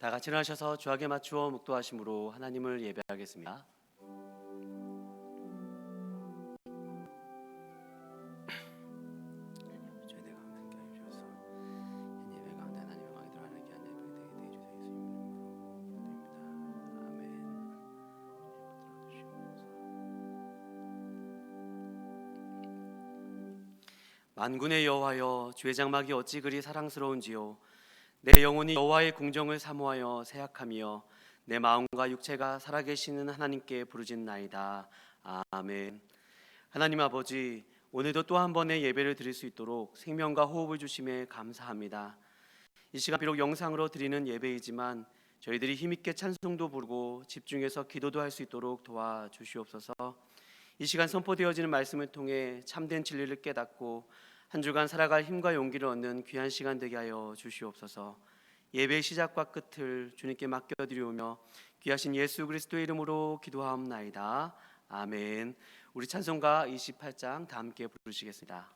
다 같이 일어나셔서 주하게 맞추어 묵도하심으로 하나님을 예배하겠습니다. 만군의 여호와여, 주의 장막이 어찌 그리 사랑스러운지요. 내 영혼이 여호와의 궁정을 사모하여 새약하며 내 마음과 육체가 살아계시는 하나님께 부르짖나이다. 아멘. 하나님 아버지, 오늘도 또 한 번의 예배를 드릴 수 있도록 생명과 호흡을 주심에 감사합니다. 이 시간 비록 영상으로 드리는 예배이지만 저희들이 힘있게 찬송도 부르고 집중해서 기도도 할 수 있도록 도와주시옵소서. 이 시간 선포되어지는 말씀을 통해 참된 진리를 깨닫고 한 주간 살아갈 힘과 용기를 얻는 귀한 시간 되게 하여 주시옵소서. 예배의 시작과 끝을 주님께 맡겨드리오며 귀하신 예수 그리스도의 이름으로 기도하옵나이다. 아멘. 우리 찬송가 28장 다 함께 부르시겠습니다.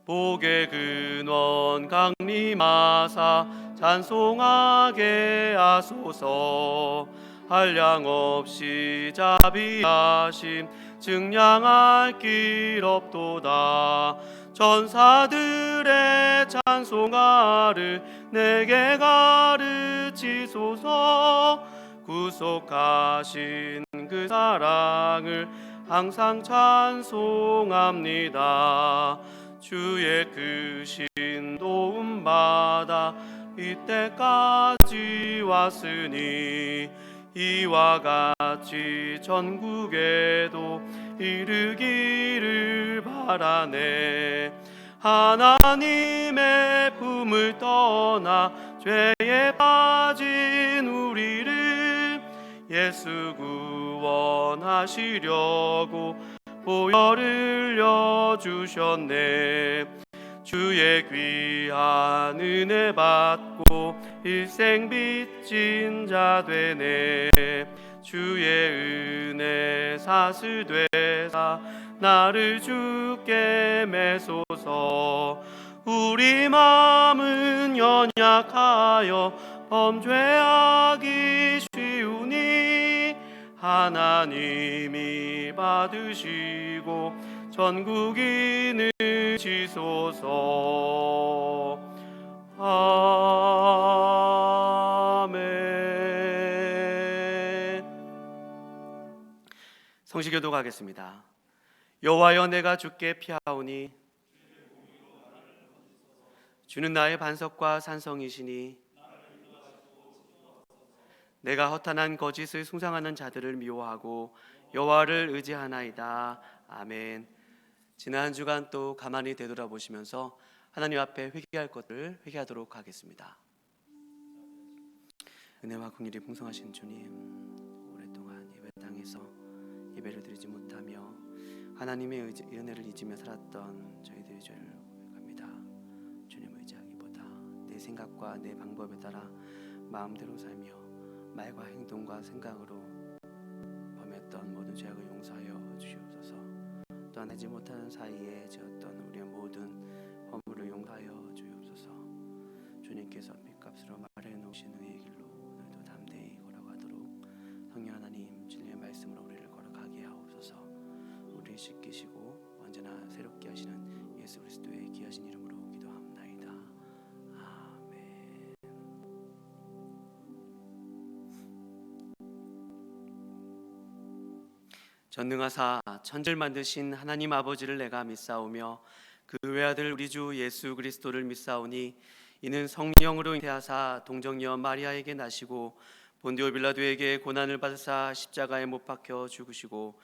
복의 근원 강림하사 찬송하게 하소서. 한량없이 자비하심 증량할 길 없도다. 전사들의 찬송가를 내게 가르치소서. 구속하신 그 사랑을 항상 찬송합니다. 주의 크신 도움받아 이때까지 왔으니 이와 같이 전국에도 이르기를 바라네. 하나님의 품을 떠나 죄에 빠진 우리를 예수 구원하시려고 보혈을 흘려주셨네. 주의 귀한 은혜 받고 일생 빚진 자 되네. 주의 은혜 사슬되사 나를 주께 매소서. 우리 마음은 연약하여 범죄하기 쉬우니 하나님이 받으시고 전국인을 지소서. 아멘. 성시교도 가겠습니다. 여호와여, 내가 주께 피하오니 주는 나의 반석과 산성이시니 내가 허탄한 거짓을 숭상하는 자들을 미워하고 여호와를 의지하나이다. 아멘. 지난 한 주간 또 가만히 되돌아보시면서 하나님 앞에 회개할 것을 회개하도록 하겠습니다. 은혜와 긍휼이 풍성하신 주님, 오랫동안 예배 땅에서 예배를 드리지 못하며 하나님의 은혜를 잊으며 살았던 저희들의 죄를 고백합니다. 주님을 의지하기보다 내 생각과 내 방법에 따라 마음대로 살며 말과 행동과 생각으로 범했던 모든 죄악을 용서하여 주시옵소서. 또한 하지 못하는 사이에 지었던 우리의 모든 허물을 용서하여 주옵소서. 주님께서 핏값으로 마련해놓으신 의의 길로 오늘도 담대히 걸어가도록 성령 하나님 진리의 말씀으로 우리를 걸어가게 하옵소서. 우리를 씻기시고 언제나 새롭게 하시는 예수 그리스도의 귀하신 이름으로 기도합나이다. 아멘. 전능하사 천지를 만드신 하나님 아버지를 내가 믿사오며 그 외아들 우리 주 예수 그리스도를 믿사오니 이는 성령으로 잉태하사 동정녀 마리아에게 나시고 본디오 빌라도에게 고난을 받으사 십자가에 못 박혀 죽으시고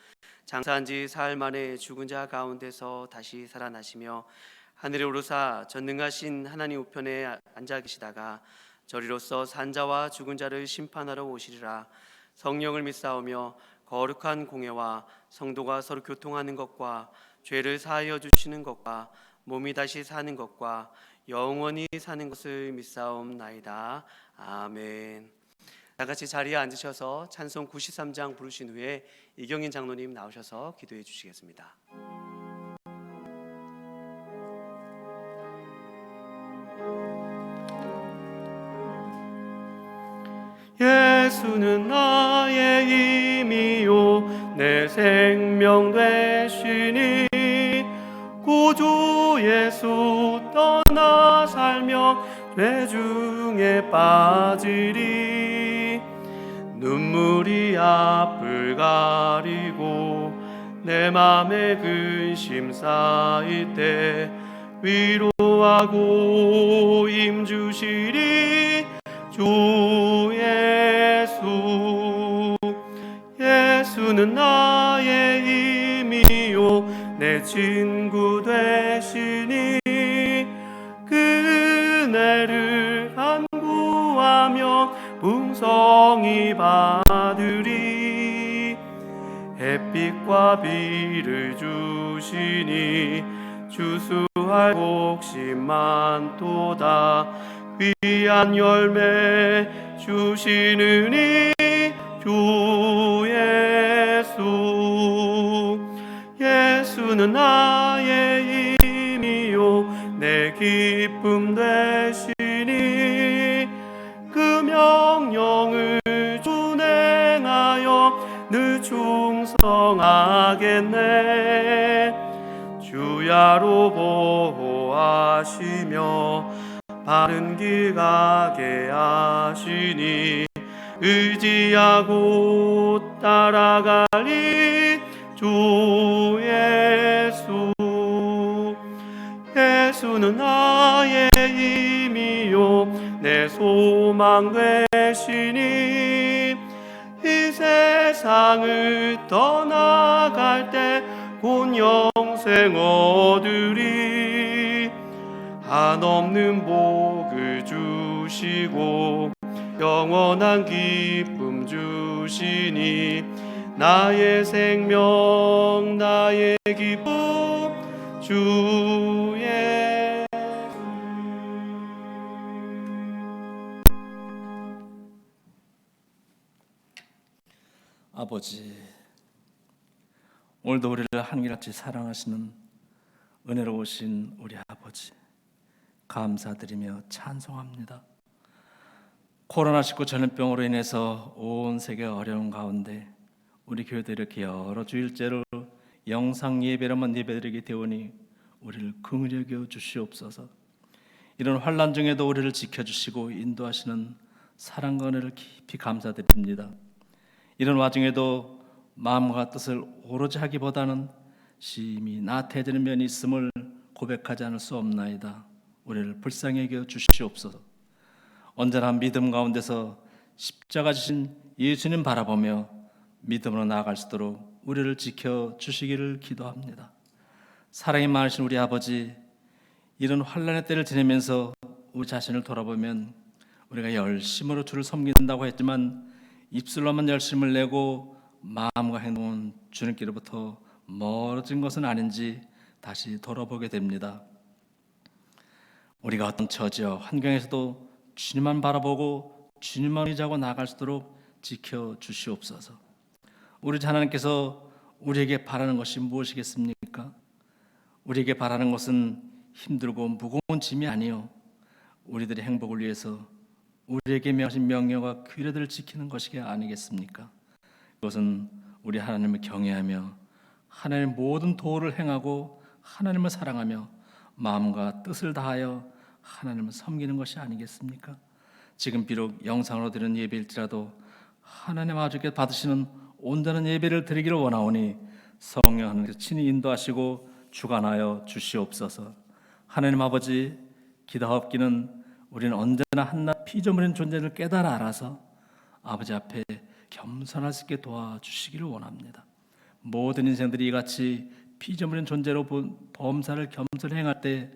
장사한 지 사흘 만에 죽은 자 가운데서 다시 살아나시며 하늘에 오르사 전능하신 하나님 우편에 앉아 계시다가 저리로서 산자와 죽은 자를 심판하러 오시리라. 성령을 믿사오며 거룩한 공예와 성도가 서로 교통하는 것과 죄를 사하여 주시는 것과 몸이 다시 사는 것과 영원히 사는 것을 믿사옵나이다. 아멘. 다같이 자리에 앉으셔서 찬송 93장 부르신 후에 이경인 장로님 나오셔서 기도해 주시겠습니다. 예수는 나의 힘이요 내 생명 되시니 구주 예수 떠나 살며 죄 중에 빠지리. 눈물이 앞을 가리고 내 맘에 근심 쌓일 때 위로하고 힘주시리 주 예수. 예수는 나의 힘이요 내 친구 되시니 그네를 간구하며 풍성히 받으리. 햇빛과 비를 주시니 주수할 곡식 많도다. 귀한 열매 주시느니 주 예수. 예수는 나의 힘이요 내 기쁨 되시니 그 명령을 준행하여 늘 충성하겠네. 주야로 보호하시며 바른 길 가게 하시니 의지하고 따라가리 주 예수. 예수는 나의 힘이요 내 소망 되시니 이 세상을 떠나갈 때 곧 영생 얻으리. 한없는 복을 주시고 영원한 기쁨 주시니 나의 생명 나의 기쁨 주 예수. 아버지, 오늘도 우리를 한결같이 사랑하시는 은혜로우신 우리 아버지 감사드리며 찬송합니다. 코로나19 전염병으로 인해서 온 세계가 어려운 가운데 우리 교회도 이렇게 여러 주일째로 영상 예배로만 예배드리게 되오니 우리를 긍휼히 여겨 주시옵소서. 이런 환난 중에도 우리를 지켜주시고 인도하시는 사랑과 은혜를 깊이 감사드립니다. 이런 와중에도 마음과 뜻을 오로지 하기보다는 심히 나태해지는 면이 있음을 고백하지 않을 수 없나이다. 우리를 불쌍히 여겨 주시옵소서. 언제나 믿음 가운데서 십자가 지신 예수님 바라보며 믿음으로 나아갈 수 있도록 우리를 지켜주시기를 기도합니다. 사랑이 많으신 우리 아버지, 이런 환난의 때를 지내면서 우리 자신을 돌아보면 우리가 열심으로 주를 섬긴다고 했지만 입술로만 열심을 내고 마음과 행동은 주님께로부터 멀어진 것은 아닌지 다시 돌아보게 됩니다. 우리가 어떤 처지와 환경에서도 주님만 바라보고 주님만 의지하고 나아갈 수 있도록 지켜주시옵소서. 우리 하나님께서 우리에게 바라는 것이 무엇이겠습니까? 우리에게 바라는 것은 힘들고 무거운 짐이 아니요 우리들의 행복을 위해서 우리에게 명하신 명령과 규례들을 지키는 것이 아니겠습니까? 그것은 우리 하나님을 경외하며 하나님의 모든 도를 행하고 하나님을 사랑하며 마음과 뜻을 다하여 하나님을 섬기는 것이 아니겠습니까? 지금 비록 영상으로 드리는 예배일지라도 하나님 아버지께 받으시는 온전한 예배를 드리기를 원하오니 성령 하나님께서 친히 인도하시고 주관하여 주시옵소서. 하나님 아버지, 기다옵기는 우리는 언제나 한낱 피조물인 존재를 깨달아 알아서 아버지 앞에 겸손할 수 있게 도와주시기를 원합니다. 모든 인생들이 이같이 피조물인 존재로 범사를 겸손히 행할 때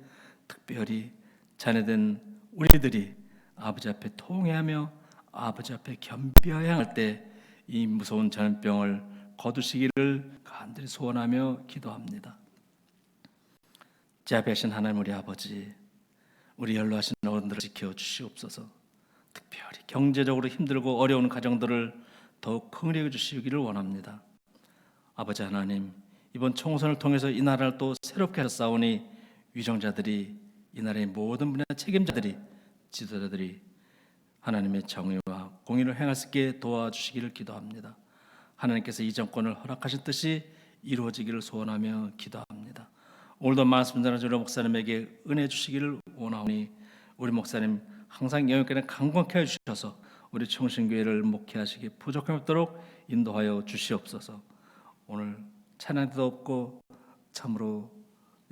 특별히 자녀된 우리들이 아버지 앞에 통회하며 아버지 앞에 겸비하여 행할 때 이 무서운 전염병을 거두시기를 간절히 소원하며 기도합니다. 자비하신 하나님 우리 아버지, 우리 연로하신 어른들을 지켜주시옵소서. 특별히 경제적으로 힘들고 어려운 가정들을 더욱 긍휼히 여겨주시기를 원합니다. 아버지 하나님, 이번 총선을 통해서 이 나라를 또 새롭게 하나님의 정의와 공의를 행할 수 있게 도와주시기를 기도합니다. 하나님께서 이 정권을 허락하신 뜻이 이루어지기를 소원하며 기도합니다. 오늘도 말씀 전하는 우리 목사님에게 은혜 주시기를 원하오니 우리 목사님 항상 영역에는 강건케 해주셔서 우리 청신교회를 목회하시기 부족함이 없도록 인도하여 주시옵소서. 오늘 찬양도 없고 참으로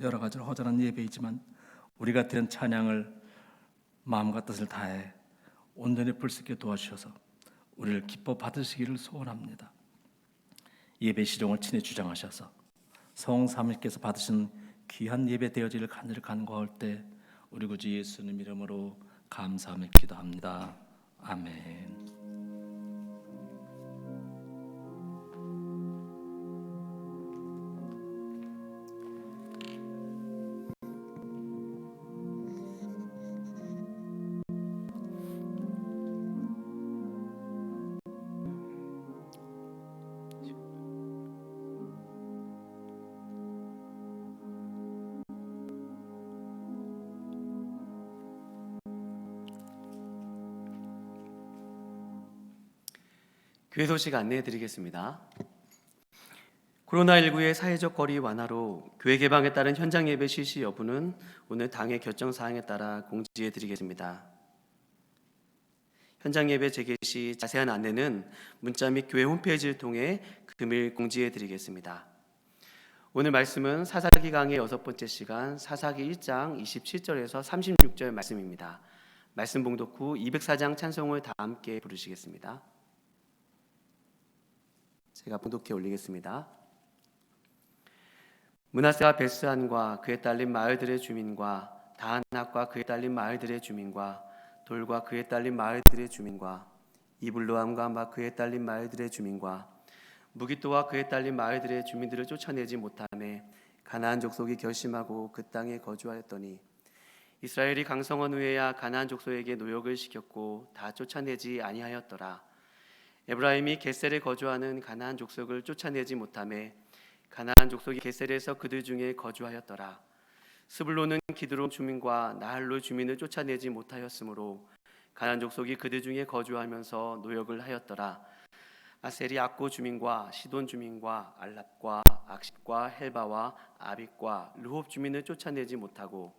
여러 가지로 허전한 예배이지만 우리가 드린 찬양을 마음과 뜻을 다해 온전히 부를 수 있게 도와주셔서 우리를 기뻐 받으시기를 소원합니다. 예배 시종을 친히 주장하셔서 성삼위께서 받으신 귀한 예배 되어지를 간절히 간구할 때 우리 구주 예수님 이름으로 감사하며 기도합니다. 아멘. 교회 소식 안내해 드리겠습니다. 코로나19의 사회적 거리 완화로 교회 개방에 따른 현장 예배 실시 여부는 오늘 당의 결정 사항에 따라 공지해 드리겠습니다. 현장 예배 재개 시 자세한 안내는 문자 및 교회 홈페이지를 통해 금일 공지해 드리겠습니다. 오늘 말씀은 사사기 강의 6번째 시간 사사기 1장 27절에서 36절 말씀입니다. 말씀 봉독 후 204장 찬송을 다 함께 부르시겠습니다. 제가 봉독해 올리겠습니다. 므낫세와 베스안과 그에 딸린 마을들의 주민과 다한학과 그에 딸린 마을들의 주민과 돌과 그에 딸린 마을들의 주민과 이블로함과 막 그에 딸린 마을들의 주민과 무기또와 그에 딸린 마을들의 주민들을 쫓아내지 못하매 가나안 족속이 결심하고 그 땅에 거주하였더니 이스라엘이 강성한 후에야 가나안 족속에게 노역을 시켰고 다 쫓아내지 아니하였더라. 에브라임이 겟셀에 거주하는 가나안 족속을 쫓아내지 못하매 가나안 족속이 겟셀에서 그들 중에 거주하였더라. 스불론은 기드론 주민과 나할로 주민을 쫓아내지 못하였으므로 가나안 족속이 그들 중에 거주하면서 노역을 하였더라. 아셀이 악고 주민과 시돈 주민과 알랍과 악십과 헬바와 아빅과 르홉 주민을 쫓아내지 못하고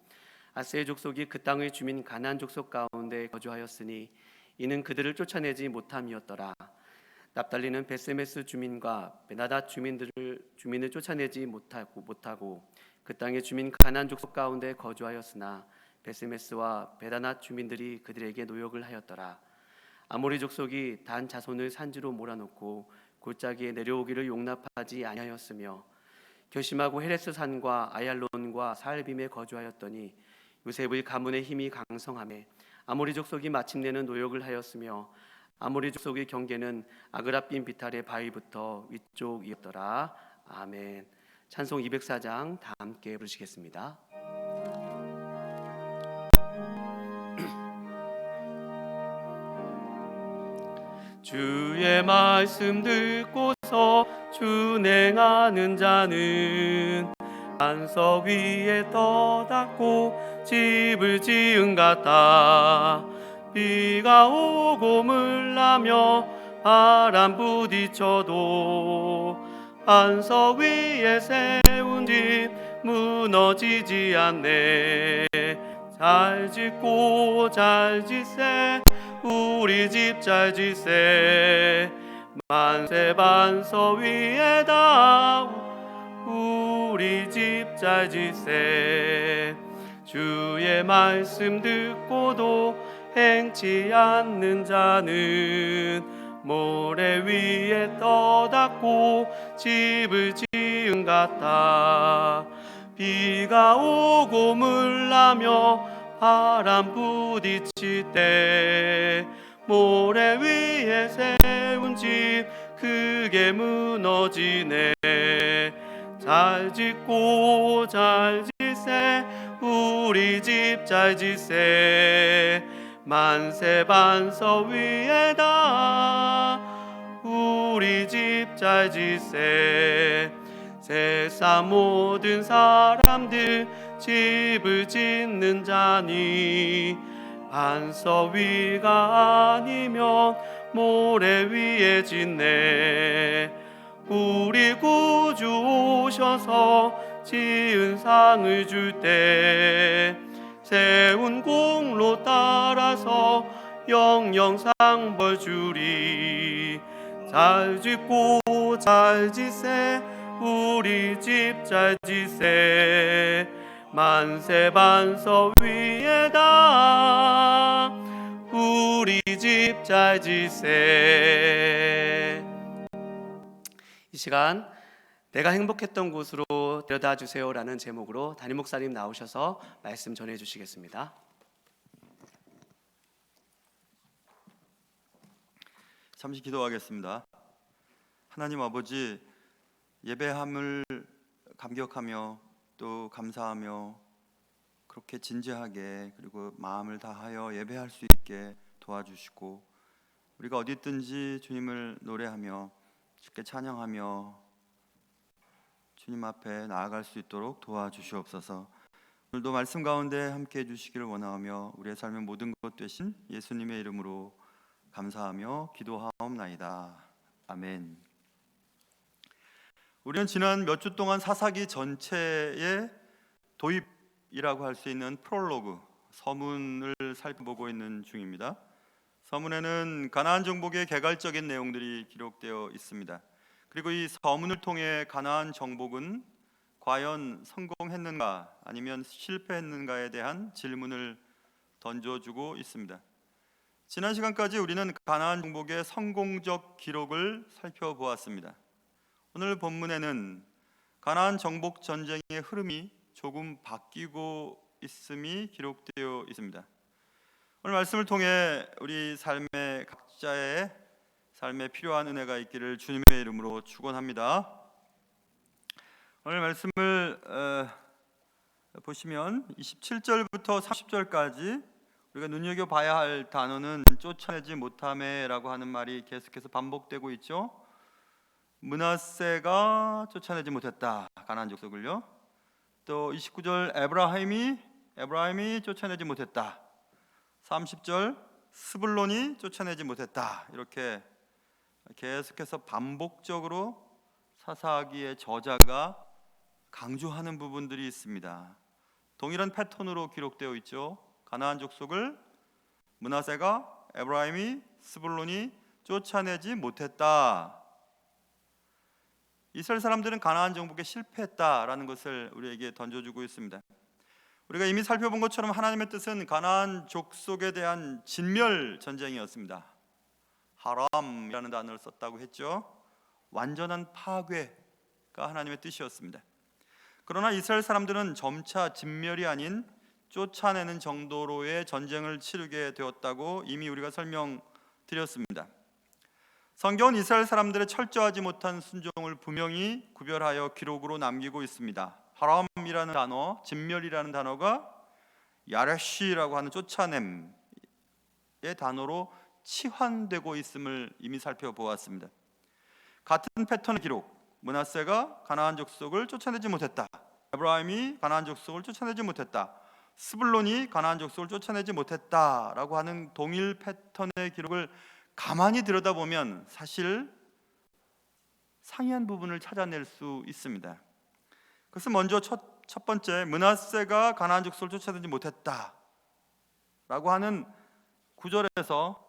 아셀 족속이 그 땅의 주민 가나안 족속 가운데 거주하였으니 이는 그들을 쫓아내지 못함이었더라. 납달리는 베세메스 주민과 베나닷 주민을 쫓아내지 못하고 그 땅의 주민 가나안 족속 가운데 거주하였으나 베세메스와 베다낫 주민들이 그들에게 노역을 하였더라. 아모리 족속이 단 자손을 산지로 몰아놓고 골짜기에 내려오기를 용납하지 아니하였으며 결심하고 헤레스 산과 아얄론과 사알빔에 거주하였더니 요셉의 가문의 힘이 강성하매 아모리 족속이 마침내는 노역을 하였으며 아모리 족속의 경계는 아그라빔 비탈의 바위부터 위쪽이었더라. 아멘. 찬송 204장 다 함께 부르시겠습니다. 주의 말씀 듣고서 준행하는 자는 반석 위에 떠닫고 집을 지은 같다. 비가 오고 물나며 바람 부딪혀도 반석 위에 세운 집 무너지지 않네. 잘 짓고 잘 짓세 우리 집 잘 짓세 만세 반석 위에다 우리 집 잘 짓세. 주의 말씀 듣고도 행치 않는 자는 모래 위에 떠닫고 집을 지은 같다. 비가 오고 물나며 바람 부딪힐 때 모래 위에 세운 집 크게 무너지네. 잘 짓고 잘 짓세 우리 집 잘 짓세 만세 반석 위에다 우리 집 잘 짓세. 세상 모든 사람들 집을 짓는 자니 반석 위가 아니면 모래 위에 짓네. 우리 구주 오셔서 지은 상을 줄 때 세운 공로 따라서 영영상 벌 주리. 잘 짓고 잘 지세 우리 집 잘 지세. 만세 반석 위에다 우리 집 잘 지세. 이 시간 내가 행복했던 곳으로 데려다 주세요라는 제목으로 담임 목사님 나오셔서 말씀 전해 주시겠습니다. 잠시 기도하겠습니다. 하나님 아버지, 예배함을 감격하며 또 감사하며 그렇게 진지하게 그리고 마음을 다하여 예배할 수 있게 도와주시고, 우리가 어디 있든지 주님을 노래하며 주께 찬양하며 주님 앞에 나아갈 수 있도록 도와주시옵소서. 오늘도 말씀 가운데 함께 해주시기를 원하며 우리의 삶의 모든 것 되신 예수님의 이름으로 감사하며 기도하옵나이다. 아멘. 우리는 지난 몇 주 동안 사사기 전체의 도입이라고 할 수 있는 프롤로그, 서문을 살펴보고 있는 중입니다. 서문에는 가나안 정복의 개괄적인 내용들이 기록되어 있습니다. 그리고 이 서문을 통해 가나안 정복은 과연 성공했는가 아니면 실패했는가에 대한 질문을 던져주고 있습니다. 지난 시간까지 우리는 가나안 정복의 성공적 기록을 살펴보았습니다. 오늘 본문에는 가나안 정복 전쟁의 흐름이 조금 바뀌고 있음이 기록되어 있습니다. 오늘 말씀을 통해 우리 삶의 각자의 삶에 필요한 은혜가 있기를 주님의 이름으로 축원합니다. 오늘 말씀을 보시면 27절부터 30절까지 우리가 눈여겨봐야 할 단어는 쫓아내지 못함에라고 하는 말이 계속해서 반복되고 있죠. 므낫세가 쫓아내지 못했다, 가나안 족속을요. 또 29절 에브라임이 쫓아내지 못했다. 30절 스불론이 쫓아내지 못했다. 이렇게 계속해서 반복적으로 사사기의 저자가 강조하는 부분들이 있습니다. 동일한 패턴으로 기록되어 있죠. 가나안 족속을 므낫세가, 에브라임이, 스불론이 쫓아내지 못했다. 이스라엘 사람들은 가나안 정복에 실패했다라는 것을 우리에게 던져주고 있습니다. 우리가 이미 살펴본 것처럼 하나님의 뜻은 가나안 족속에 대한 진멸 전쟁이었습니다. 하람이라는 단어를 썼다고 했죠. 완전한 파괴가 하나님의 뜻이었습니다. 그러나 이스라엘 사람들은 점차 진멸이 아닌 쫓아내는 정도로의 전쟁을 치르게 되었다고 이미 우리가 설명드렸습니다. 성경은 이스라엘 사람들의 철저하지 못한 순종을 분명히 구별하여 기록으로 남기고 있습니다. 하람이라는 단어, 진멸이라는 단어가 야레시라고 하는 쫓아냄의 단어로 치환되고 있음을 이미 살펴보았습니다. 같은 패턴의 기록, 므낫세가 가나안 족속을 쫓아내지 못했다, 에브라임이 가나안 족속을 쫓아내지 못했다, 스불론이 가나안 족속을 쫓아내지 못했다라고 하는 동일 패턴의 기록을 가만히 들여다보면 사실 상이한 부분을 찾아낼 수 있습니다. 그것은 먼저 첫 번째, 므낫세가 가나안 족속을 쫓아내지 못했다라고 하는 구절에서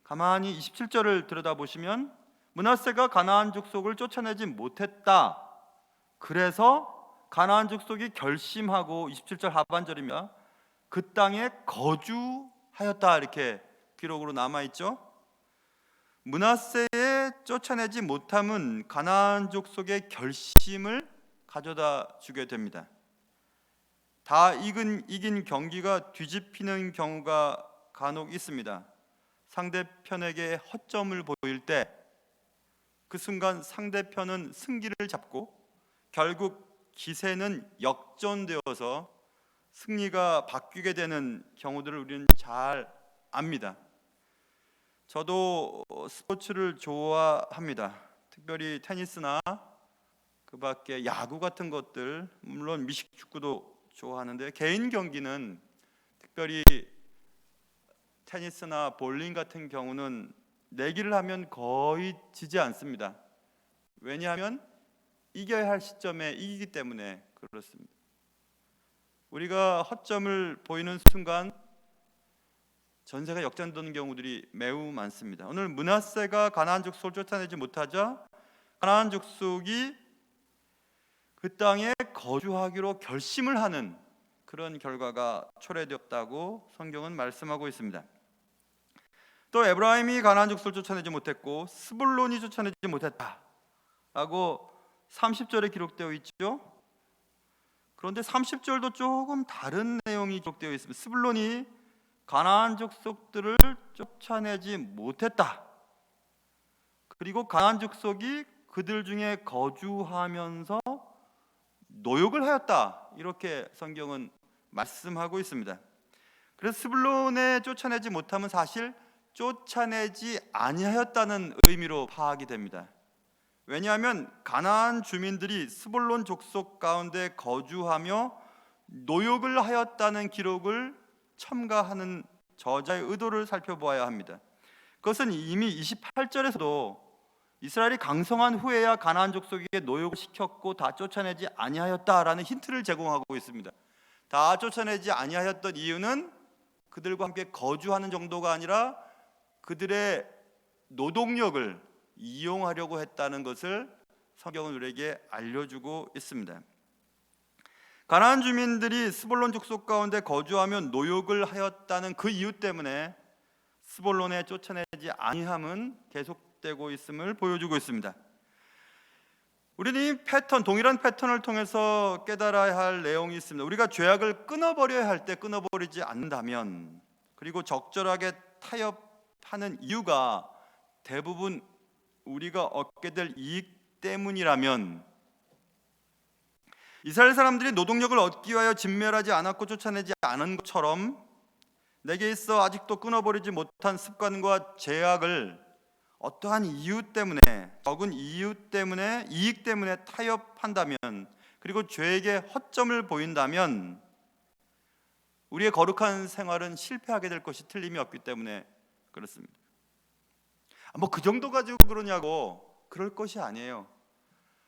가만히 27절을 들여다보시면 므낫세가 가나안 족속을 쫓아내지 못했다. 그래서 가나안 족속이 결심하고 27절 하반절입니다. 그 땅에 거주하였다 이렇게 기록으로 남아 있죠. 므낫세의 쫓아내지 못함은 가나안 족속의 결심을 가져다 주게 됩니다. 다 이긴 경기가 뒤집히는 경우가 간혹 있습니다. 상대편에게 허점을 보일 때 그 순간 상대편은 승기를 잡고 결국 기세는 역전되어서 승리가 바뀌게 되는 경우들을 우리는 잘 압니다. 저도 스포츠를 좋아합니다. 특별히 테니스나 그 밖에 야구 같은 것들, 물론 미식축구도 좋아하는데 개인 경기는 특별히 테니스나 볼링 같은 경우는 내기를 하면 거의 지지 않습니다. 왜냐하면 이겨야 할 시점에 이기기 때문에 그렇습니다. 우리가 허점을 보이는 순간 전세가 역전되는 경우들이 매우 많습니다. 오늘 므낫세가 가나안 족속을 쫓아내지 못하자 가나안 족속이 그 땅에 거주하기로 결심을 하는 그런 결과가 초래되었다고 성경은 말씀하고 있습니다. 또 에브라임이 가나안 족속을 쫓아내지 못했고 스불론이 쫓아내지 못했다라고 30절에 기록되어 있죠. 그런데 30절도 조금 다른 내용이 기록되어 있습니다. 스불론이 가나안 족속들을 쫓아내지 못했다. 그리고 가나안 족속이 그들 중에 거주하면서 노역을 하였다. 이렇게 성경은 말씀하고 있습니다. 그래서 스불론에 쫓아내지 못함은 사실 쫓아내지 아니하였다는 의미로 파악이 됩니다. 왜냐하면 가나안 주민들이 스불론 족속 가운데 거주하며 노역을 하였다는 기록을 첨가하는 저자의 의도를 살펴보아야 합니다. 그것은 이미 28절에서도 이스라엘이 강성한 후에야 가나안 족속에게 노역을 시켰고 다 쫓아내지 아니하였다라는 힌트를 제공하고 있습니다. 다 쫓아내지 아니하였던 이유는 그들과 함께 거주하는 정도가 아니라 그들의 노동력을 이용하려고 했다는 것을 성경은 우리에게 알려주고 있습니다. 가나안 주민들이 스불론 족속 가운데 거주하며 노역을 하였다는 그 이유 때문에 스불론에 쫓아내지 아니함은 계속되고 있음을 보여주고 있습니다. 우리는 이 동일한 패턴을 통해서 깨달아야 할 내용이 있습니다. 우리가 죄악을 끊어버려야 할 때 끊어버리지 않는다면, 그리고 적절하게 타협하는 이유가 대부분 우리가 얻게 될 이익 때문이라면, 이스라엘 사람들이 노동력을 얻기 위하여 진멸하지 않았고 쫓아내지 않은 것처럼 내게 있어 아직도 끊어버리지 못한 습관과 죄악을 어떠한 이유 때문에, 적은 이유 때문에, 이익 때문에 타협한다면, 그리고 죄에게 허점을 보인다면 우리의 거룩한 생활은 실패하게 될 것이 틀림이 없기 때문에 그렇습니다. 뭐 그 정도 가지고 그러냐고, 그럴 것이 아니에요.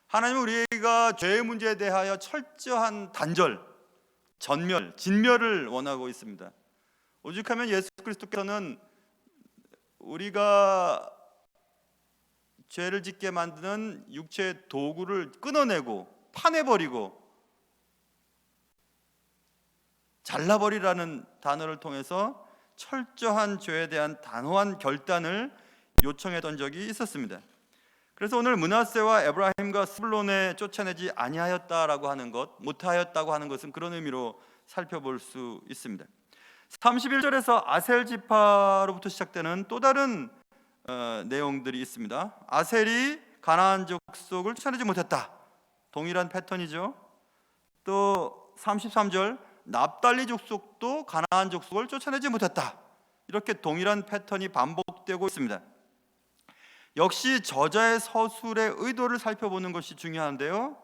하나님은 우리가 죄의 문제에 대하여 철저한 단절, 전멸, 진멸을 원하고 있습니다. 오죽하면 예수 그리스도께서는 우리가 죄를 짓게 만드는 육체의 도구를 끊어내고 파내버리고 잘라버리라는 단어를 통해서 철저한 죄에 대한 단호한 결단을 요청했던 적이 있었습니다. 그래서 오늘 므낫세와 에브라임과 스불론에 쫓아내지 아니하였다라고 하는 것, 못하였다고 하는 것은 그런 의미로 살펴볼 수 있습니다. 31절에서 아셀 지파로부터 시작되는 또 다른 내용들이 있습니다. 아셀이 가나안 족속을 쫓아내지 못했다. 동일한 패턴이죠. 또 33절 납달리 족속도 가나안 족속을 쫓아내지 못했다. 이렇게 동일한 패턴이 반복되고 있습니다. 역시 저자의 서술의 의도를 살펴보는 것이 중요한데요.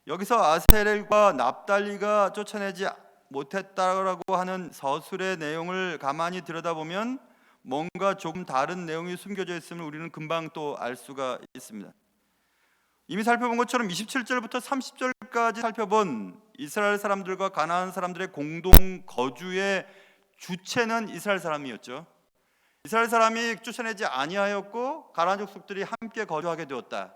여기서 아셀과 납달리가 쫓아내지 못했다라고 하는 서술의 내용을 가만히 들여다보면 뭔가 조금 다른 내용이 숨겨져 있음을 우리는 금방 또 알 수가 있습니다. 이미 살펴본 것처럼 27절부터 30절까지 살펴본 이스라엘 사람들과 가나안 사람들의 공동 거주의 주체는 이스라엘 사람이었죠. 이스라엘 사람이 쫓아내지 아니하였고 가나안 족속들이 함께 거주하게 되었다.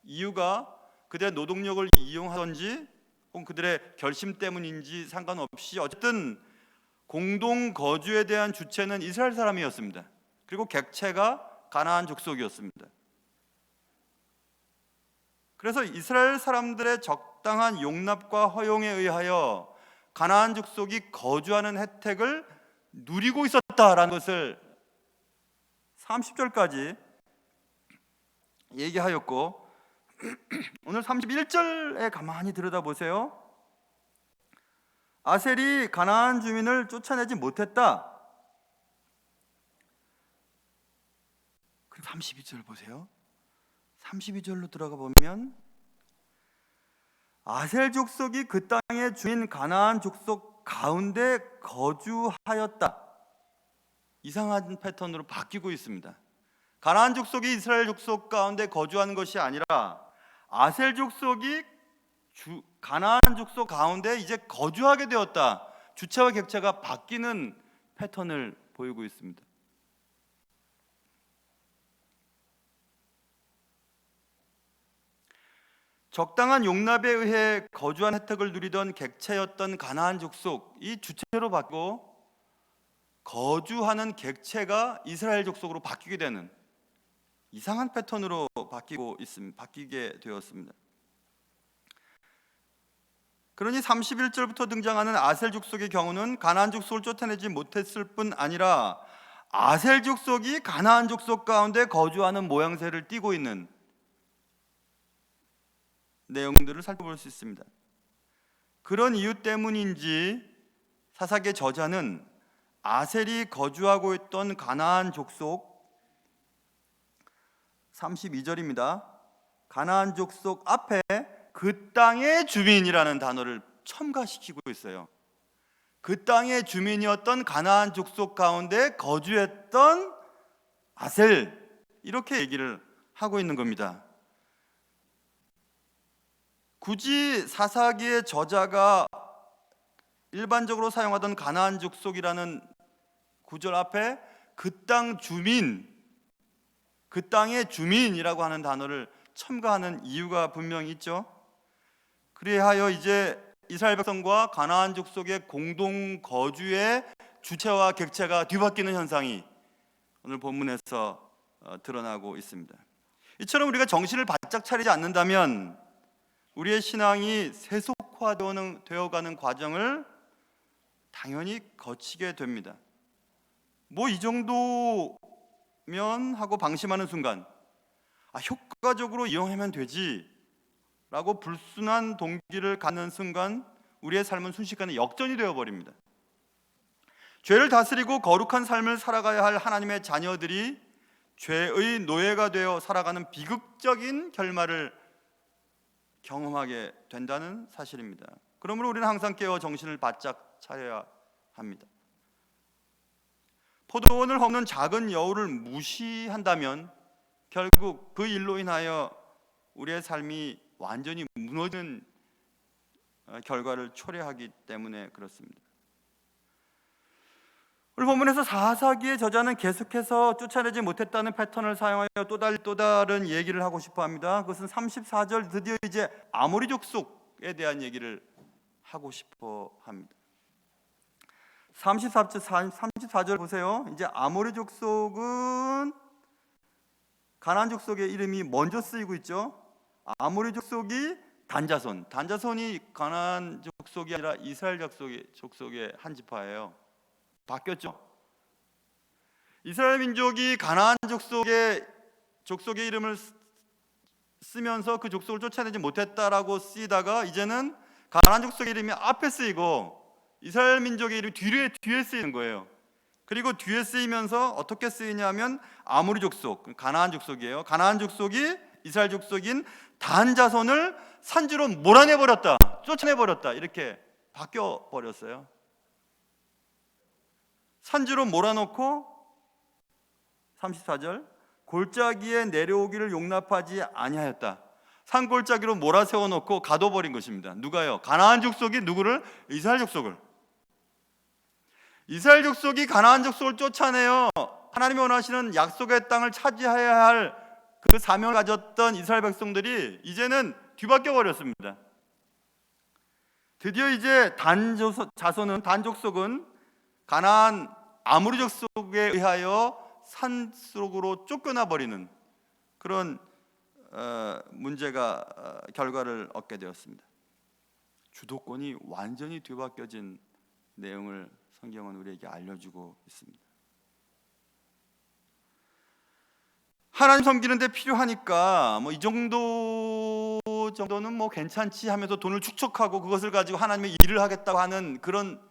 이유가 그들의 노동력을 이용하든지 혹은 그들의 결심 때문인지 상관없이 어쨌든 공동 거주에 대한 주체는 이스라엘 사람이었습니다. 그리고 객체가 가나안 족속이었습니다. 그래서 이스라엘 사람들의 적당한 용납과 허용에 의하여 가나안 족속이 거주하는 혜택을 누리고 있었다라는 것을 30절까지 얘기하였고, 오늘 31절에 가만히 들여다보세요. 아셀이 가나안 주민을 쫓아내지 못했다. 그럼 32절 보세요. 32절로 들어가 보면 아셀 족속이 그 땅의 주인 가나안 족속 가운데 거주하였다. 이상한 패턴으로 바뀌고 있습니다. 가나안 족속이 이스라엘 족속 가운데 거주하는 것이 아니라 아셀 족속이 가나안 족속 가운데 이제 거주하게 되었다. 주체와 객체가 바뀌는 패턴을 보이고 있습니다. 적당한 용납에 의해 거주한 혜택을 누리던 객체였던 가나안 족속이 주체로 바뀌고 거주하는 객체가 이스라엘 족속으로 바뀌게 되는 이상한 패턴으로 바뀌게 되었습니다. 그러니 31절부터 등장하는 아셀 족속의 경우는 가나안 족속을 쫓아내지 못했을 뿐 아니라 아셀 족속이 가나안 족속 가운데 거주하는 모양새를 띠고 있는 내용들을 살펴볼 수 있습니다. 그런 이유 때문인지 사사기의 저자는 아셀이 거주하고 있던 가나안 족속 32절입니다. 가나안 족속 앞에 그 땅의 주민이라는 단어를 첨가시키고 있어요. 그 땅의 주민이었던 가나안 족속 가운데 거주했던 아셀, 이렇게 얘기를 하고 있는 겁니다. 굳이 사사기의 저자가 일반적으로 사용하던 가나안 족속이라는 구절 앞에 그 땅 주민, 그 땅의 주민이라고 하는 단어를 첨가하는 이유가 분명히 있죠. 그리하여 이제 이스라엘 백성과 가나안 족속의 공동 거주의 주체와 객체가 뒤바뀌는 현상이 오늘 본문에서 드러나고 있습니다. 이처럼 우리가 정신을 바짝 차리지 않는다면 우리의 신앙이 세속화되어가는 과정을 당연히 거치게 됩니다. 뭐 이 정도면 하고 방심하는 순간 효과적으로 이용하면 되지 라고 불순한 동기를 갖는 순간 우리의 삶은 순식간에 역전이 되어버립니다. 죄를 다스리고 거룩한 삶을 살아가야 할 하나님의 자녀들이 죄의 노예가 되어 살아가는 비극적인 결말을 경험하게 된다는 사실입니다. 그러므로 우리는 항상 깨어 정신을 바짝 차려야 합니다. 포도원을 험는 작은 여우를 무시한다면 결국 그 일로 인하여 우리의 삶이 완전히 무너지는 결과를 초래하기 때문에 그렇습니다. 오늘 본문에서 사사기의 저자는 계속해서 쫓아내지 못했다는 패턴을 사용하여 또 다른 얘기를 하고 싶어 합니다. 그것은 34절 드디어 이제 아모리 족속에 대한 얘기를 하고 싶어 합니다. 34절 보세요. 이제 아모리 족속은 가나안 족속의 이름이 먼저 쓰이고 있죠. 아모리 족속이 단자손이 가나안 족속이 아니라 이스라엘 족속의 한 지파예요. 바뀌었죠. 이스라엘 민족이 가나안 족속의 이름을 쓰면서 그 족속을 쫓아내지 못했다라고 쓰이다가 이제는 가나안 족속의 이름이 앞에 쓰이고 이스라엘 민족의 이름이 뒤에 쓰이는 거예요. 그리고 뒤에 쓰이면서 어떻게 쓰이냐면 아모리 족속, 가나안 족속이에요. 가나안 족속이 이스라엘 족속인 단 자손을 산지로 몰아내버렸다, 쫓아내버렸다, 이렇게 바뀌어 버렸어요. 산지로 몰아넣고 34절 골짜기에 내려오기를 용납하지 아니하였다. 산골짜기로 몰아세워놓고 가둬버린 것입니다. 누가요? 가나안 족속이 누구를? 이스라엘 족속을. 이스라엘 족속이 가나안 족속을 쫓아내어 하나님이 원하시는 약속의 땅을 차지해야 할 그 사명을 가졌던 이스라엘 백성들이 이제는 뒤바뀌어 버렸습니다. 드디어 이제 단 족속은 가나안 아모리 족속에 의하여 산속으로 쫓겨나 버리는 그런 결과를 얻게 되었습니다. 주도권이 완전히 뒤바뀌어진 내용을 성경은 우리에게 알려주고 있습니다. 하나님 섬기는 데 필요하니까 이 정도는 괜찮지 하면서 돈을 축적하고 그것을 가지고 하나님의 일을 하겠다고 하는 그런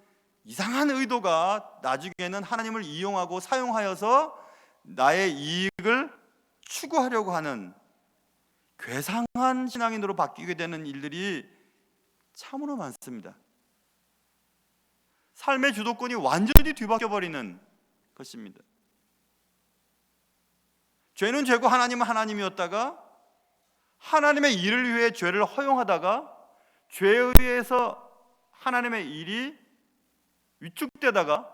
이상한 의도가 나중에는 하나님을 이용하고 사용하여서 나의 이익을 추구하려고 하는 괴상한 신앙인으로 바뀌게 되는 일들이 참으로 많습니다. 삶의 주도권이 완전히 뒤바뀌어 버리는 것입니다. 죄는 죄고 하나님은 하나님이었다가 하나님의 일을 위해 죄를 허용하다가 죄에 의해서 하나님의 일이 위축되다가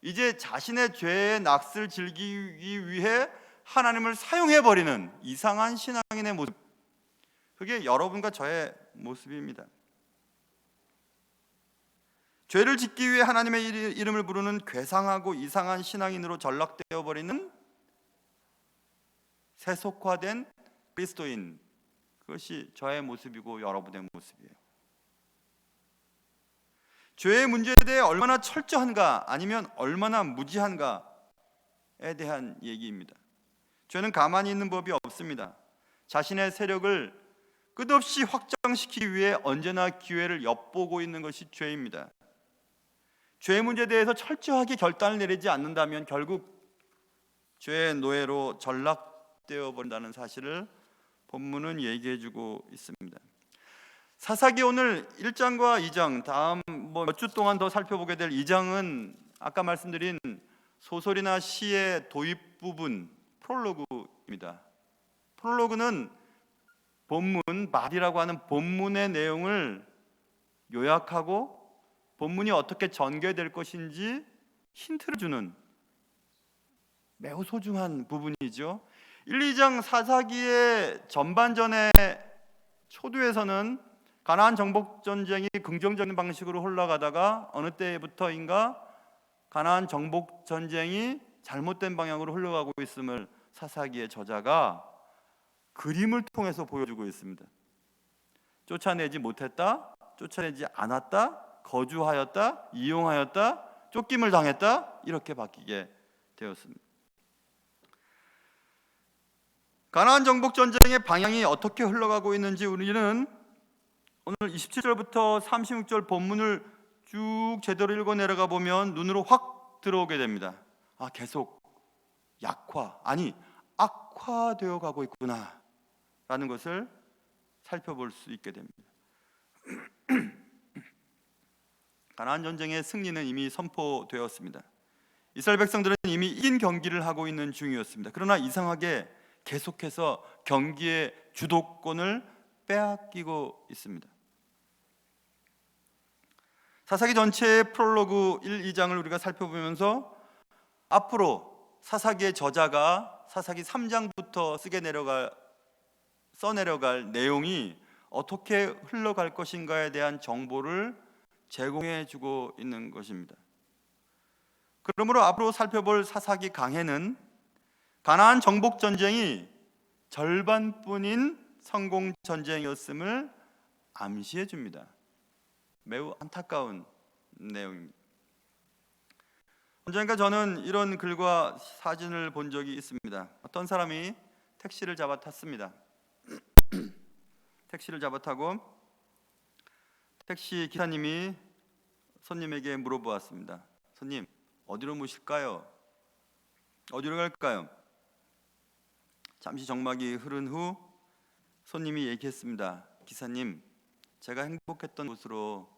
이제 자신의 죄의 낙을 즐기기 위해 하나님을 사용해버리는 이상한 신앙인의 모습, 그게 여러분과 저의 모습입니다. 죄를 짓기 위해 하나님의 이름을 부르는 괴상하고 이상한 신앙인으로 전락되어 버리는 세속화된 그리스도인, 그것이 저의 모습이고 여러분의 모습이에요. 죄의 문제에 대해 얼마나 철저한가 아니면 얼마나 무지한가에 대한 얘기입니다. 죄는 가만히 있는 법이 없습니다. 자신의 세력을 끝없이 확장시키기 위해 언제나 기회를 엿보고 있는 것이 죄입니다. 죄의 문제에 대해서 철저하게 결단을 내리지 않는다면 결국 죄의 노예로 전락되어 버린다는 사실을 본문은 얘기해주고 있습니다. 사사기 오늘 1장과 2장, 다음 몇 주 동안 더 살펴보게 될 2장은 아까 말씀드린 소설이나 시의 도입 부분, 프롤로그입니다. 프롤로그는 본문, 말이라고 하는 본문의 내용을 요약하고 본문이 어떻게 전개될 것인지 힌트를 주는 매우 소중한 부분이죠. 1, 2장 사사기의 전반전의 초두에서는 가나안 정복 전쟁이 긍정적인 방식으로 흘러가다가 어느 때부터인가 가나안 정복 전쟁이 잘못된 방향으로 흘러가고 있음을 사사기의 저자가 그림을 통해서 보여주고 있습니다. 쫓아내지 못했다, 쫓아내지 않았다, 거주하였다, 이용하였다, 쫓김을 당했다, 이렇게 바뀌게 되었습니다. 가나안 정복 전쟁의 방향이 어떻게 흘러가고 있는지 우리는 오늘 27절부터 36절 본문을 쭉 제대로 읽어 내려가 보면 눈으로 확 들어오게 됩니다. 계속 악화되어 가고 있구나 라는 것을 살펴볼 수 있게 됩니다. 가나안 전쟁의 승리는 이미 선포되었습니다. 이스라엘 백성들은 이미 이긴 경기를 하고 있는 중이었습니다. 그러나 이상하게 계속해서 경기의 주도권을 빼앗기고 있습니다. 사사기 전체의 프롤로그 1, 2장을 우리가 살펴보면서 앞으로 사사기의 저자가 사사기 3장부터 써내려갈 내용이 어떻게 흘러갈 것인가에 대한 정보를 제공해 주고 있는 것입니다. 그러므로 앞으로 살펴볼 사사기 강해는 가나안 정복 전쟁이 절반뿐인 성공 전쟁이었음을 암시해 줍니다. 매우 안타까운 내용입니다. 언젠가 저는 이런 글과 사진을 본 적이 있습니다. 어떤 사람이 택시를 잡아 탔습니다. 택시를 잡아 타고 택시 기사님이 손님에게 물어보았습니다. 손님, 어디로 모실까요? 어디로 갈까요? 잠시 정막이 흐른 후 손님이 얘기했습니다. 기사님, 제가 행복했던 곳으로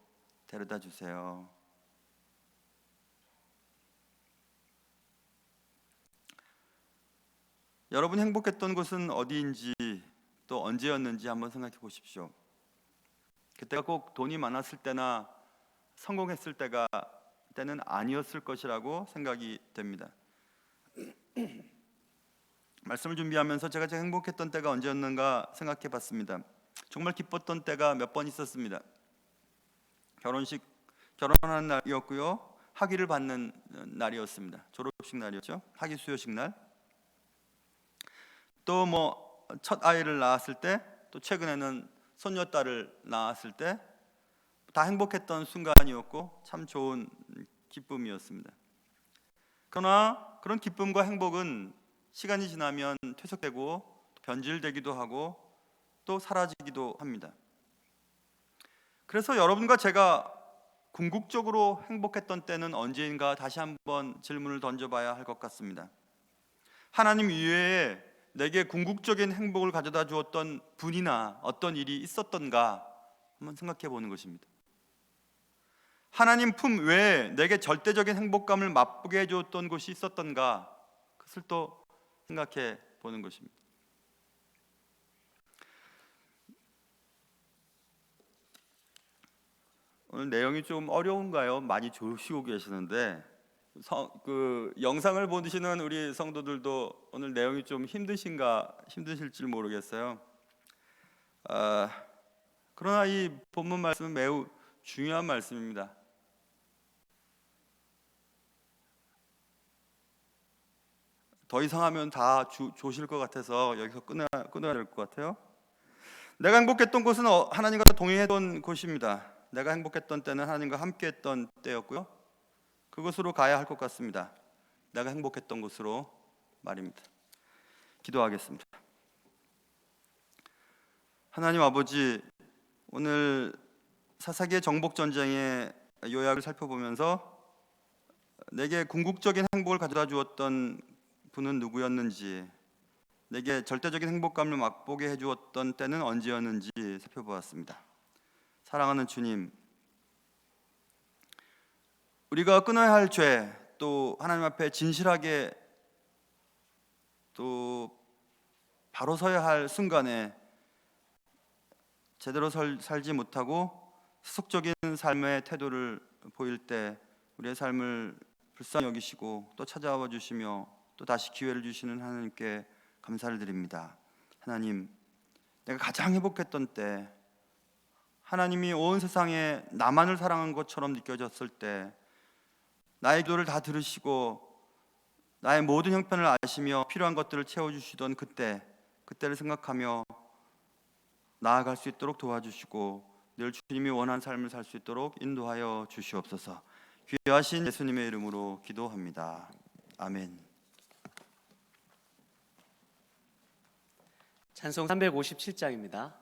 데려다 주세요. 여러분 행복했던 곳은 어디인지 또 언제였는지 한번 생각해 보십시오. 그때가 꼭 돈이 많았을 때나 성공했을 때는 아니었을 것이라고 생각이 됩니다. 말씀을 준비하면서 제가 행복했던 때가 언제였는가 생각해 봤습니다. 정말 기뻤던 때가 몇 번 있었습니다. 결혼하는 날이었고요. 학위를 받는 날이었습니다. 졸업식 날이었죠. 학위 수여식 날. 또 첫 아이를 낳았을 때, 또 최근에는 손녀딸을 낳았을 때 다 행복했던 순간이었고 참 좋은 기쁨이었습니다. 그러나 그런 기쁨과 행복은 시간이 지나면 퇴색되고 변질되기도 하고 또 사라지기도 합니다. 그래서 여러분과 제가 궁극적으로 행복했던 때는 언제인가 다시 한번 질문을 던져봐야 할 것 같습니다. 하나님 이외에 내게 궁극적인 행복을 가져다 주었던 분이나 어떤 일이 있었던가 한번 생각해 보는 것입니다. 하나님 품 외에 내게 절대적인 행복감을 맛보게 해주었던 곳이 있었던가, 그것을 또 생각해 보는 것입니다. 오늘 내용이 좀 어려운가요? 많이 좋으시고 계시는데 영상을 보시는 우리 성도들도 오늘 내용이 좀 힘드실지 모르겠어요. 그러나 이 본문 말씀은 매우 중요한 말씀입니다. 더 이상 하면 다 조실 것 같아서 여기서 끊어야 될 것 같아요. 내가 행복했던 곳은 하나님과 동행했던 곳입니다. 내가 행복했던 때는 하나님과 함께했던 때였고요. 그곳으로 가야 할 것 같습니다. 내가 행복했던 곳으로 말입니다. 기도하겠습니다. 하나님 아버지, 오늘 사사기의 정복 전쟁의 요약을 살펴보면서 내게 궁극적인 행복을 가져다 주었던 분은 누구였는지, 내게 절대적인 행복감을 맛보게 해주었던 때는 언제였는지 살펴보았습니다. 사랑하는 주님, 우리가 끊어야 할 죄, 또 하나님 앞에 진실하게 또 바로 서야 할 순간에 제대로 살지 못하고 세속적인 삶의 태도를 보일 때 우리의 삶을 불쌍히 여기시고 또 찾아와 주시며 또 다시 기회를 주시는 하나님께 감사를 드립니다. 하나님, 내가 가장 행복했던 때, 하나님이 온 세상에 나만을 사랑한 것처럼 느껴졌을 때, 나의 기도를 다 들으시고 나의 모든 형편을 아시며 필요한 것들을 채워주시던 그때를 생각하며 나아갈 수 있도록 도와주시고 늘 주님이 원하는 삶을 살 수 있도록 인도하여 주시옵소서. 귀하신 예수님의 이름으로 기도합니다. 아멘. 찬송 357장입니다.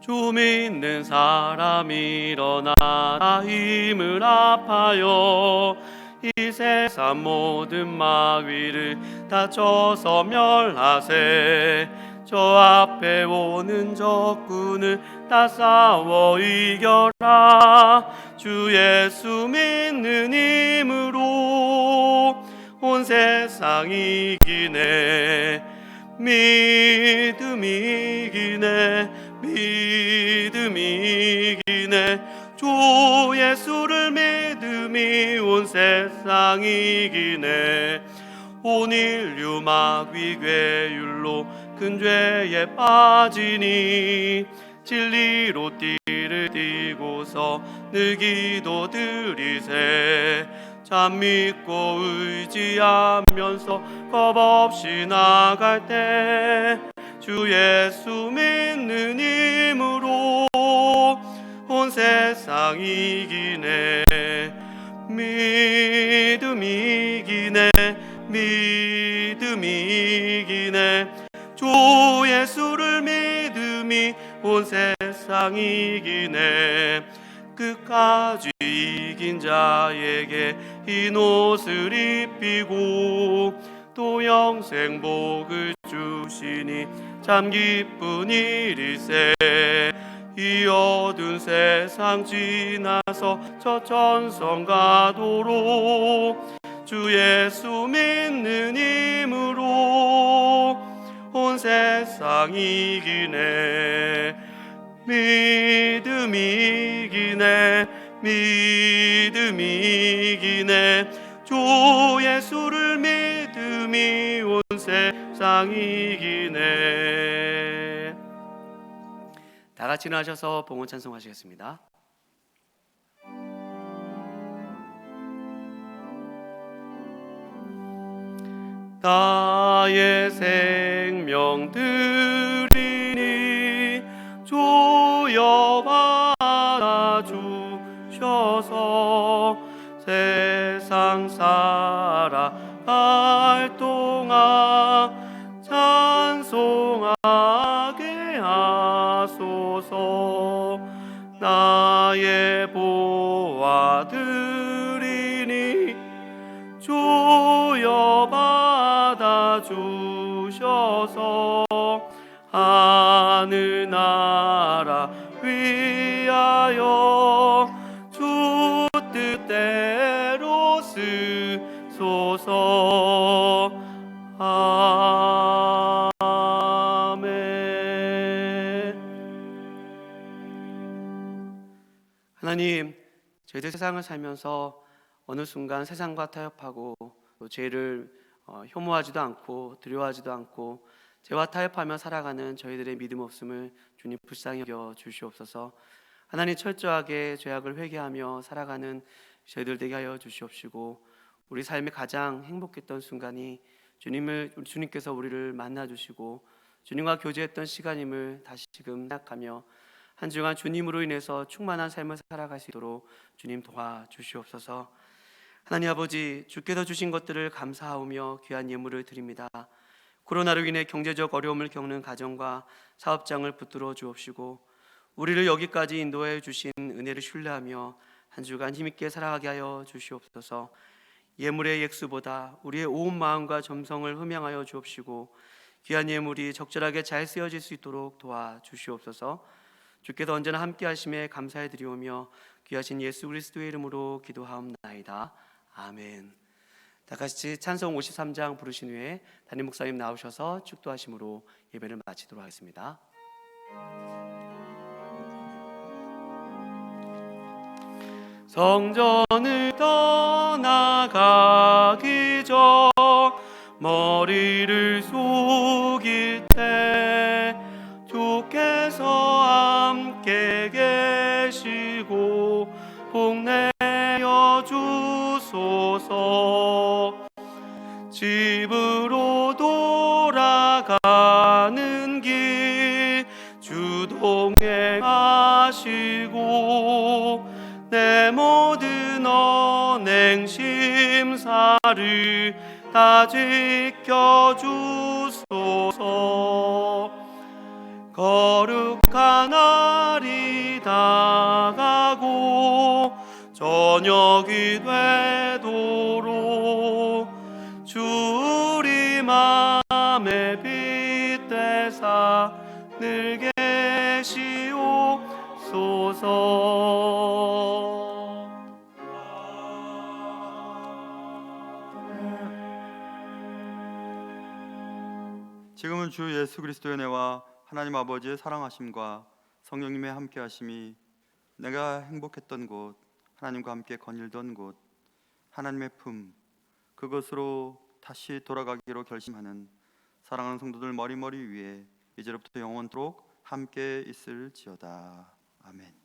주 믿는 사람 일어나 다 힘을 합하여 이 세상 모든 마귀를 다쳐서 멸하세. 저 앞에 오는 적군을 다 싸워 이겨라. 주 예수 믿는 힘으로 온 세상 이기네. 믿음이 이기네. 믿음이 이기네. 주 예수를 믿음이 온 세상 이기네. 온 인류 마귀 괴율로 큰 죄에 빠지니 진리로 띠를 띠고서 늘 기도 드리세. 참 믿고 의지하면서 겁없이 나갈 때 주 예수 믿는 힘으로 온 세상 이기네. 믿음이 이기네. 믿음이 이기네. 주 예수를 믿음이 온 세상 이기네. 끝까지 이긴 자에게 흰 옷을 입히고 또 영생 복을 주시니 참 기쁜 일이세. 이 어두운 세상 지나서 저 천성 가도록 주 예수 믿는 힘으로 온 세상 이기네. 믿음이 이기네. 믿음이 이기네. 주 예수를 믿음이 온 세상 이기네. 다 같이 일어나셔서 봉헌 찬송하시겠습니다. 나의 생명 드리니 주여 받아주셔서 세상 살아갈 동안 찬송하게 하소서. 나의 보아 드리니 주여 받아주셔서 하늘 나라 위하여 주 뜻대로 쓰소서. 아멘. 하나님, 저희들 세상을 살면서 어느 순간 세상과 타협하고 또 죄를 혐오하지도 않고 두려워하지도 않고 죄와 타협하며 살아가는 저희들의 믿음 없음을 주님 불쌍히 여겨 주시옵소서. 하나님, 철저하게 죄악을 회개하며 살아가는 저희들 되게 하여 주시옵시고, 우리 삶의 가장 행복했던 순간이 주님께서 우리를 만나 주시고 주님과 교제했던 시간임을 다시금 생각하며 한 주간 주님으로 인해서 충만한 삶을 살아갈 수 있도록 주님 도와주시옵소서. 하나님 아버지, 주께서 주신 것들을 감사하오며 귀한 예물을 드립니다. 코로나로 인해 경제적 어려움을 겪는 가정과 사업장을 붙들어 주옵시고, 우리를 여기까지 인도해 주신 은혜를 신뢰하며 한 주간 힘있게 살아가게 하여 주시옵소서. 예물의 액수보다 우리의 온 마음과 점성을 흠양하여 주옵시고, 귀한 예물이 적절하게 잘 쓰여질 수 있도록 도와주시옵소서. 주께서 언제나 함께 하심에 감사해 드리오며 귀하신 예수 그리스도의 이름으로 기도하옵나이다. 아멘. 다 같이 찬송 53장 부르신 후에 담임 목사님 나오셔서 축도하심으로 예배를 마치도록 하겠습니다. 성전을 떠나가기 전 머리를 숙일 때 주께서 함께 계시고 복내어 주소서. 집으로 돌아가는 길 주동행하시고 내 모든 언행 심사를 다 지켜주소서. 거룩한 날이 다가고 저녁이 되도록 주 우리 맘에 빛되사 늘 계시옵소서. 지금은 주 예수 그리스도의 은혜와 하나님 아버지의 사랑하심과 성령님의 함께하심이 내가 행복했던 곳, 하나님과 함께 거닐던 곳, 하나님의 품, 그것으로 다시 돌아가기로 결심하는 사랑하는 성도들 머리머리 위에 이제부터 영원토록 함께 있을지어다. 아멘.